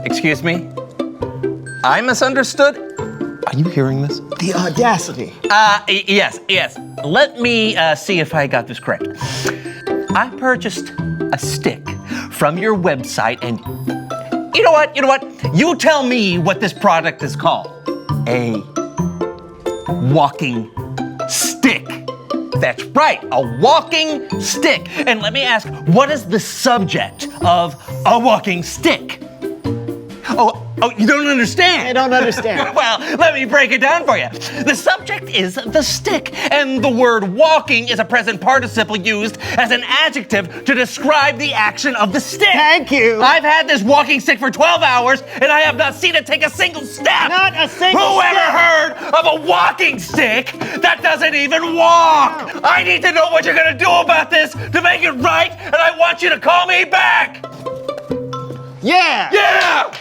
Excuse me? I misunderstood? Are you hearing this? The audacity. Yes. Let me see if I got this correct. I purchased a stick from your website and you know what? You tell me what this product is called. A walking stick. That's right, a walking stick. And let me ask, what is the subject of a walking stick? Oh, you don't understand? I don't understand. Well, let me break it down for you. The subject is the stick, and the word walking is a present participle used as an adjective to describe the action of the stick. Thank you. I've had this walking stick for 12 hours, and I have not seen it take a single step. Not a single Whoever step. heard of a walking stick that doesn't even walk? No. I need to know what you're gonna do about this to make it right, and I want you to call me back. Yeah. Yeah!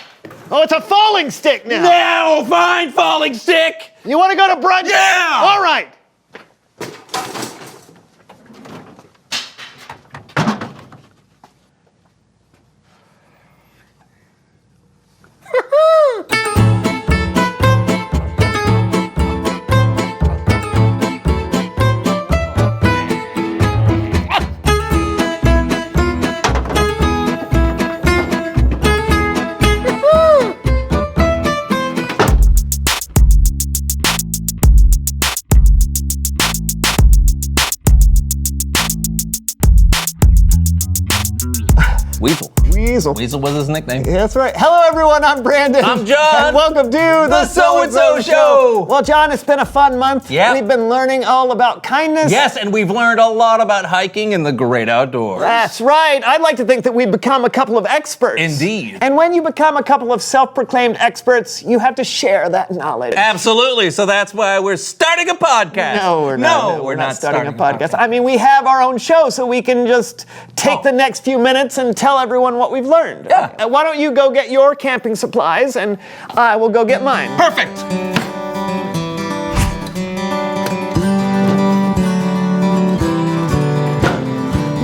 Oh, it's a falling stick now. Now, fine, falling stick. You want to go to brunch? Yeah. All right. Weasel. Weasel. Weasel was his nickname. Yeah, that's right. Hello, everyone. I'm Brandon. I'm John. And welcome to The So-and-So Show. Well, John, it's been a fun month. Yeah. We've been learning all about kindness. Yes, and we've learned a lot about hiking in the great outdoors. That's right. I'd like to think that we've become a couple of experts. Indeed. And when you become a couple of self-proclaimed experts, you have to share that knowledge. Absolutely. So that's why we're starting a podcast. No, we're not. No, we're not starting a podcast. I mean, we have our own show, so we can just take the next few minutes and tell everyone what we've learned. Yeah. Why don't you go get your camping supplies, and I will go get mine. Perfect.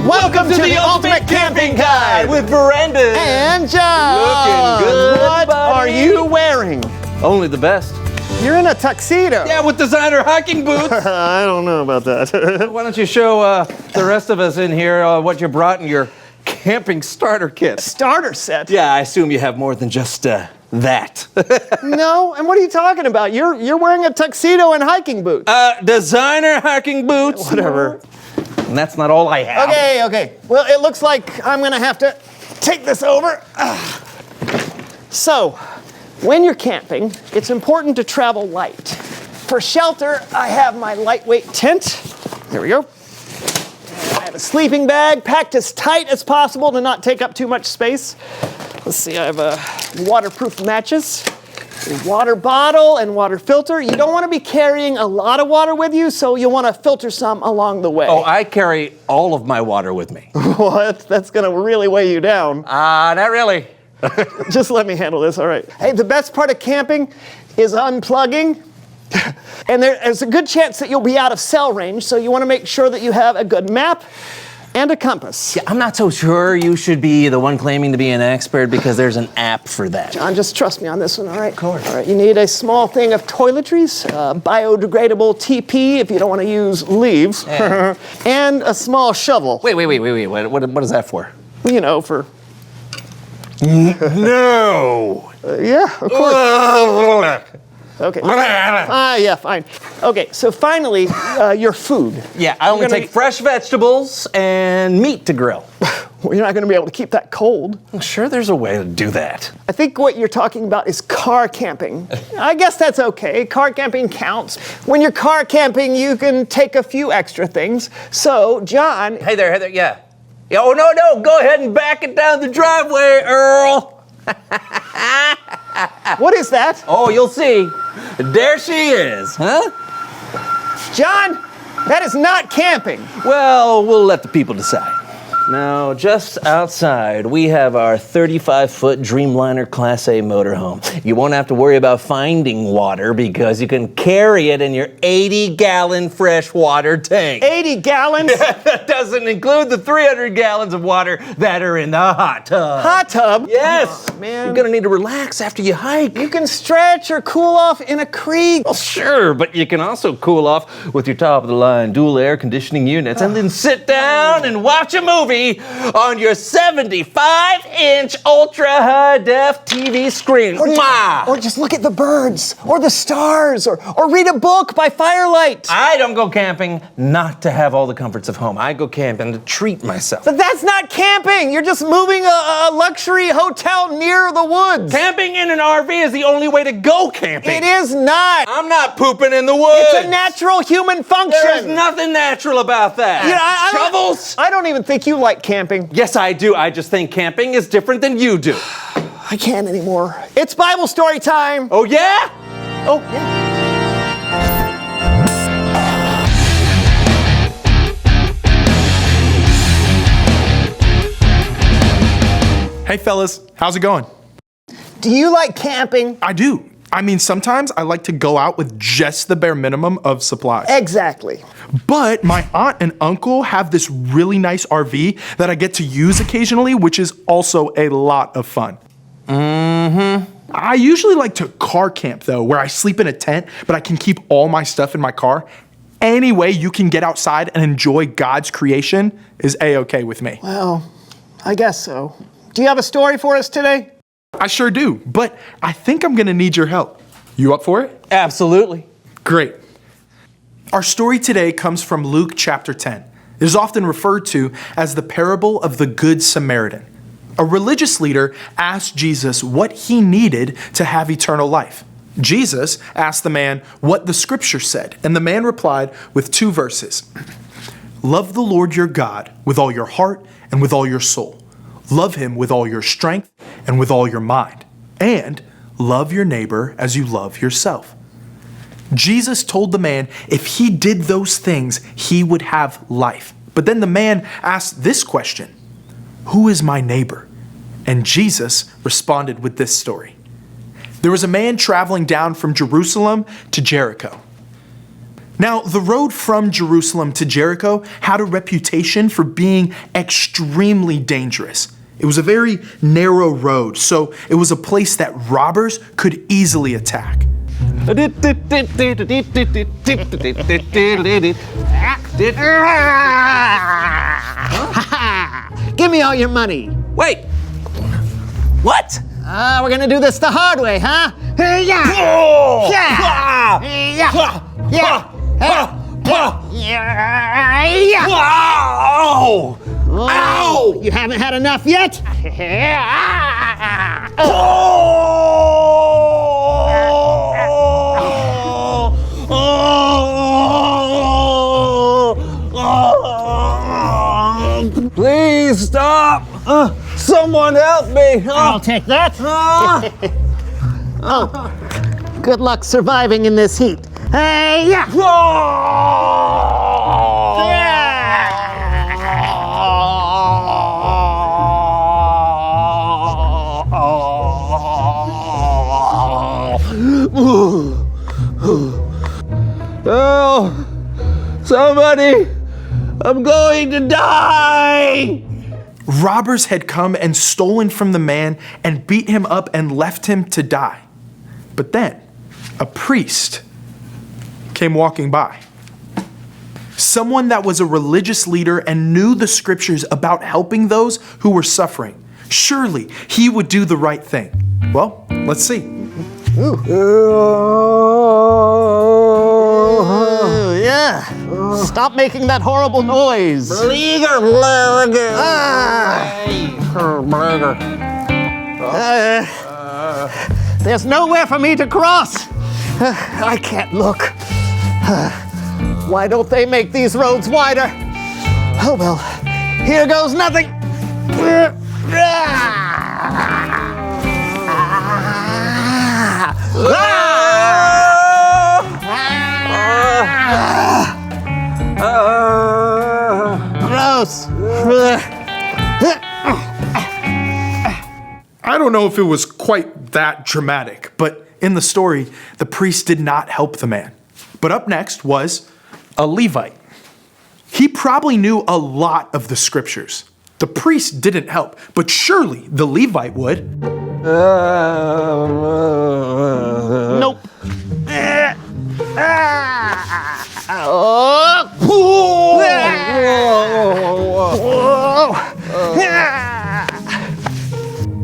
Welcome to the Ultimate Camping Guide with Brandon. and John. Looking good, What buddy. are you wearing? Only the best. You're in a tuxedo. Yeah, with designer hiking boots. I don't know about that. Why don't you show the rest of us in here what you brought in your camping starter kit? Starter set. Yeah, I assume you have more than just that. No, and what are you talking about? You're wearing a tuxedo and hiking boots. Designer hiking boots. Whatever. And that's not all I have. Okay. Well, it looks like I'm gonna have to take this over. So, when you're camping, it's important to travel light. For shelter, I have my lightweight tent. There we go. I have a sleeping bag packed as tight as possible to not take up too much space. Let's see, I have waterproof matches, a water bottle and water filter. You don't want to be carrying a lot of water with you, so you'll want to filter some along the way. Oh, I carry all of my water with me. What? That's going to really weigh you down. Not really. Just let me handle this, all right. Hey, the best part of camping is unplugging. And there's a good chance that you'll be out of cell range, so you want to make sure that you have a good map and a compass. Yeah, I'm not so sure you should be the one claiming to be an expert because there's an app for that. John, just trust me on this one, all right? Of course. All right, you need a small thing of toiletries, biodegradable TP if you don't want to use leaves, Yeah. and a small shovel. Wait. What is that for? You know, for No. Yeah, of course. Okay. Yeah, fine. Okay, so finally, your food. Yeah, I only take fresh vegetables and meat to grill. Well, you're not going to be able to keep that cold. I'm sure there's a way to do that. I think what you're talking about is car camping. I guess that's okay. Car camping counts. When you're car camping, you can take a few extra things. So, John. Hey there, yeah. Oh, no, go ahead and back it down the driveway, Earl. What is that? Oh, you'll see. There she is, huh? John, that is not camping. Well, we'll let the people decide. Now, just outside, we have our 35-foot Dreamliner Class A motorhome. You won't have to worry about finding water because you can carry it in your 80-gallon freshwater tank. 80 gallons? That doesn't include the 300 gallons of water that are in the hot tub. Hot tub? Yes. Oh, man. You're gonna need to relax after you hike. You can stretch or cool off in a creek. Well, sure, but you can also cool off with your top-of-the-line dual air conditioning units and then sit down and watch a movie on your 75-inch ultra-high-def TV screen. Or just look at the birds, or the stars, or read a book by firelight. I don't go camping not to have all the comforts of home. I go camping to treat myself. But that's not camping. You're just moving a luxury hotel near the woods. Camping in an RV is the only way to go camping. It is not. I'm not pooping in the woods. It's a natural human function. There's nothing natural about that. You know, Shovels? I don't even think you like camping. Yes, I do. I just think camping is different than you do. I can't anymore. It's Bible story time. Oh, yeah? Oh, yeah. Hey fellas, how's it going? Do you like camping? I do. I mean, sometimes I like to go out with just the bare minimum of supplies. Exactly. But my aunt and uncle have this really nice RV that I get to use occasionally, which is also a lot of fun. I usually like to car camp though, where I sleep in a tent, but I can keep all my stuff in my car. Any way you can get outside and enjoy God's creation is A-okay with me. Well, I guess so. Do you have a story for us today? I sure do, but I think I'm gonna need your help. You up for it? Absolutely. Great. Our story today comes from Luke chapter 10. It is often referred to as the parable of the Good Samaritan. A religious leader asked Jesus what he needed to have eternal life. Jesus asked the man what the scripture said, and the man replied with 2 verses. Love the Lord your God with all your heart and with all your soul. Love him with all your strength and with all your mind. And love your neighbor as you love yourself. Jesus told the man if he did those things, he would have life. But then the man asked this question, who is my neighbor? And Jesus responded with this story. There was a man traveling down from Jerusalem to Jericho. Now, the road from Jerusalem to Jericho had a reputation for being extremely dangerous. It was a very narrow road, so it was a place that robbers could easily attack. Give me all your money. Wait. What? We're gonna do this the hard way, huh? Yeah. Ow! Ow! You haven't had enough yet? Please stop! Someone help me! I'll take that. Good luck surviving in this heat. Hey, yeah. Oh, somebody! I'm going to die! Robbers had come and stolen from the man and beat him up and left him to die. But then, a priest came walking by. Someone that was a religious leader and knew the scriptures about helping those who were suffering. Surely he would do the right thing. Well, let's see. Yeah. Stop making that horrible noise. There's nowhere for me to cross. I can't look. Why don't they make these roads wider? Oh well, here goes nothing. Gross. I don't know if it was quite that dramatic, but in the story, the priest did not help the man. But up next was a Levite. He probably knew a lot of the scriptures. The priest didn't help, but surely the Levite would. Nope.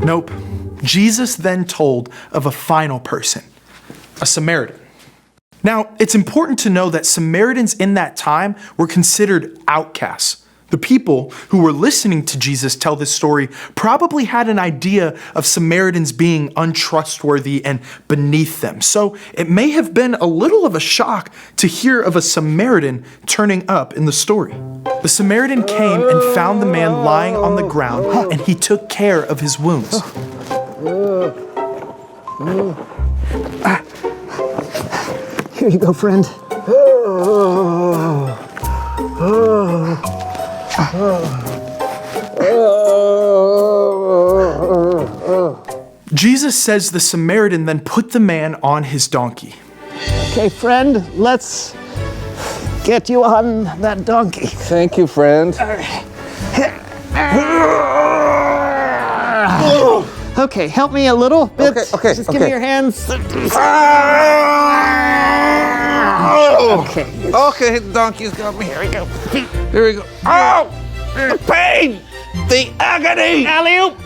Nope. Jesus then told of a final person, a Samaritan. Now, it's important to know that Samaritans in that time were considered outcasts. The people who were listening to Jesus tell this story probably had an idea of Samaritans being untrustworthy and beneath them. So it may have been a little of a shock to hear of a Samaritan turning up in the story. The Samaritan came and found the man lying on the ground, and he took care of his wounds. Here you go, friend. Jesus says the Samaritan then put the man on his donkey. Okay, friend, let's get you on that donkey. Thank you, friend. Okay, help me a little bit. Okay, Just give me your hands. Okay. Okay, the donkey's got me. Here we go. Here we go. Oh! The pain! The agony! Alley-oop.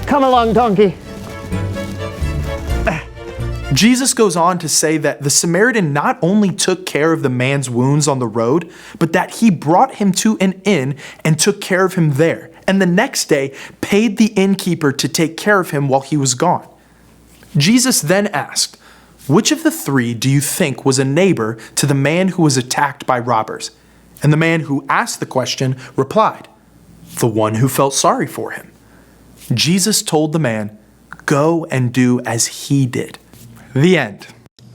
Come along, donkey. Jesus goes on to say that the Samaritan not only took care of the man's wounds on the road, but that he brought him to an inn and took care of him there, and the next day paid the innkeeper to take care of him while he was gone. Jesus then asked, "Which of the three do you think was a neighbor to the man who was attacked by robbers?" And the man who asked the question replied, "The one who felt sorry for him." Jesus told the man, "Go and do as he did." The end.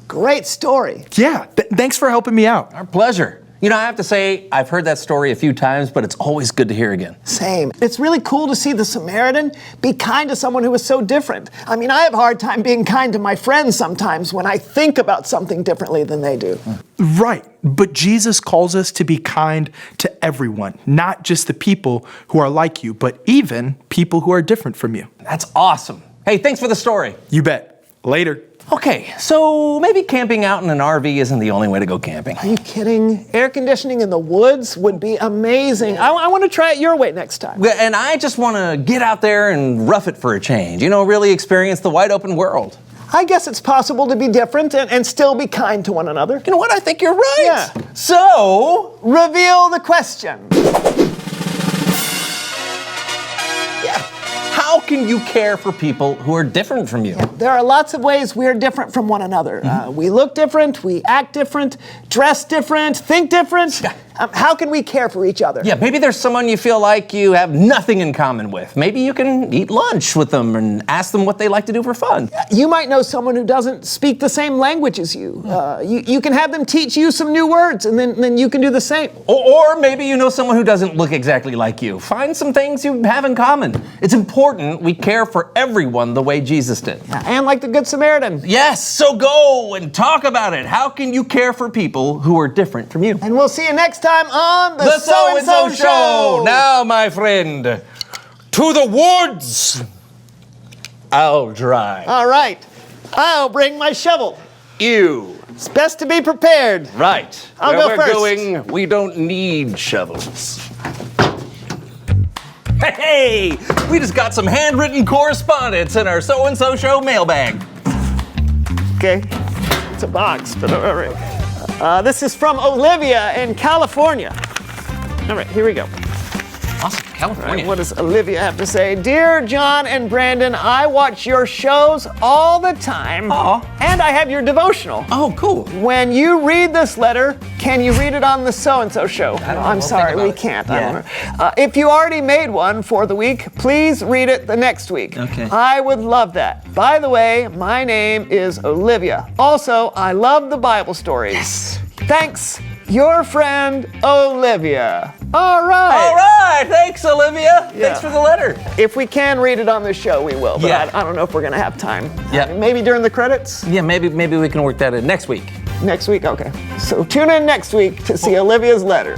Great story. Yeah, thanks for helping me out. Our pleasure. You know, I have to say, I've heard that story a few times, but it's always good to hear again. Same. It's really cool to see the Samaritan be kind to someone who is so different. I mean, I have a hard time being kind to my friends sometimes when I think about something differently than they do. Right, but Jesus calls us to be kind to everyone, not just the people who are like you, but even people who are different from you. That's awesome. Hey, thanks for the story. You bet. Later. Okay, so maybe camping out in an RV isn't the only way to go camping. Are you kidding? Air conditioning in the woods would be amazing. I want to try it your way next time. And I just want to get out there and rough it for a change. You know, really experience the wide open world. I guess it's possible to be different and still be kind to one another. You know what? I think you're right. Yeah. So, Reveal the question. how can you care for people who are different from you? There are lots of ways we're different from one another. We look different, we act different, dress different, think different. How can we care for each other? Yeah, maybe there's someone you feel like you have nothing in common with. Maybe you can eat lunch with them and ask them what they like to do for fun. You might know someone who doesn't speak the same language as you. You can have them teach you some new words, and then you can do the same. Or maybe you know someone who doesn't look exactly like you. Find some things you have in common. It's important we care for everyone the way Jesus did. And like the Good Samaritan. Yes, so go and talk about it. How can you care for people who are different from you? And we'll see you next time on The So-and-so Show. Now, my friend, to the woods. I'll drive. All right. I'll bring my shovel. You. It's best to be prepared. Right. I'll Where go we're first. going, we don't need shovels. Hey, we just got some handwritten correspondence in our so-and-so show mailbag. Okay. It's a box, but all right. This is from Olivia in California. All right, here we go. Awesome, California. What does Olivia have to say? Dear John and Brandon, I watch your shows all the time. Aw. And I have your devotional. Oh, cool. When you read this letter, can you read it on the so-and-so show? don't know. I'm We'll sorry, think about we it. can't. Yeah. I don't know. If you already made one for the week, please read it the next week. Okay. I would love that. By the way, my name is Olivia. Also, I love the Bible stories. Yes. Thanks, your friend Olivia. All right. All right, thanks, Olivia. Thanks for the letter. If we can read it on the show, we will. But Yeah. I don't know if we're going to have time. Yeah. Maybe during the credits? Yeah, maybe we can work that in next week. Next week? Okay. So tune in next week to see Olivia's letter.